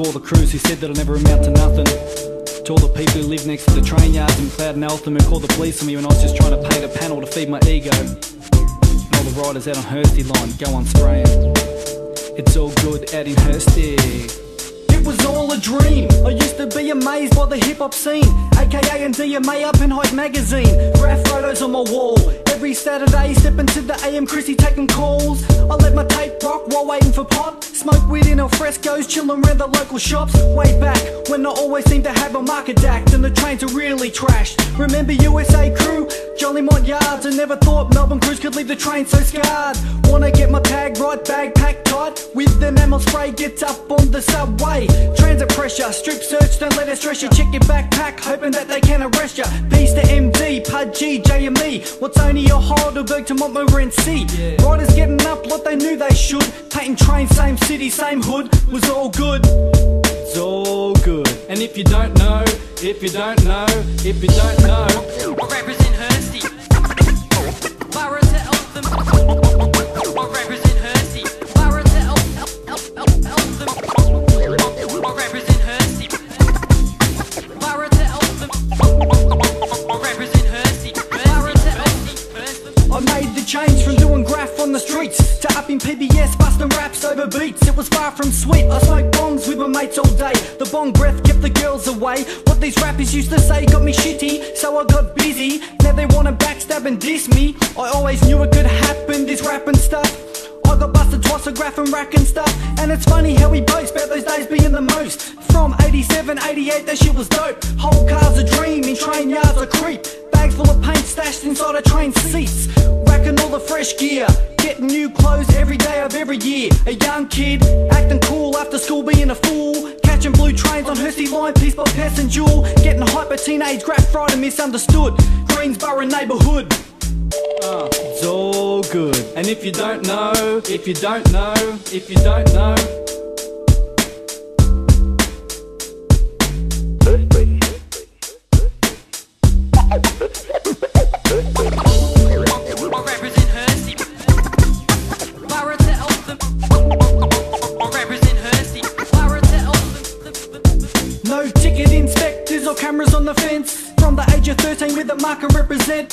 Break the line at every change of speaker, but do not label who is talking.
To all the crews who said that I'll never amount to nothing. To all the people who live next to the train yards in Cloud and Eltham who called the police on me when I was just trying to paint a panel to feed my ego. And all the riders out on Hursty line, go on spraying. It's all good out in Hursty. It was all a dream. I used to be amazed by the hip-hop scene, aka and DMA up in Hype magazine. Graph photos on my wall. Every Saturday, step into the AM Chrissy taking calls. I let my tape rock while waiting for pop. Smoke weed in al frescoes, chillin' around the local shops. Way back, when I always seemed to have a market act and the trains are really trashed. Remember USA Crew, Jollymont Yards? I never thought Melbourne crews could leave the train so scarred. Wanna get my tag right, bag packed tight, with an ammo spray, gets up on the subway. Transit pressure, strip search, don't let it stress you. Check your backpack, hoping that they can arrest ya. Peace to MD, Pudgy, JME. What's only a Heidelberg to Montmorency? Riders getting up like they knew they should. Painting trains, same city, same hood, was all good. It's all good. And if you don't know, if you don't know, if you don't know,
I represent Hursty. Borough to Eltham. I represent Hursty. Borough to Eltham. I represent Hursty. Borough to Eltham. I represent Hursty. Borough to Eltham.
I made the change from doing graph on the streets to up in PBS, busting raps over beats. It was far from sweet. I smoked bongs with my mates all day. The bong breath kept the girls away. What these rappers used to say got me shitty, so I got busy. Now they wanna backstab and diss me. I always knew it could happen, this rapping stuff. I got busted twice for graph and rack and stuff. And it's funny how we boast about those days being the most. From 87, 88, that shit was dope. Whole car's a dream, in train yards a creep. Bags full of paint stashed inside of train seats. Racking all the fresh gear, getting new clothes every day of every year. A young kid, acting cool after school being a fool. Catching blue trains on Hursty line, piece by Pest and Jewel. Getting hyper teenage graph fright and misunderstood. Greensborough neighbourhood. It's all good. And if you don't know, if you don't know, if you don't know,
I represent Hursty. Borough to Eltham. I represent Hursty. Borough to Eltham.
no ticket inspectors or cameras on the fence. From the age of 13 with a marker represent.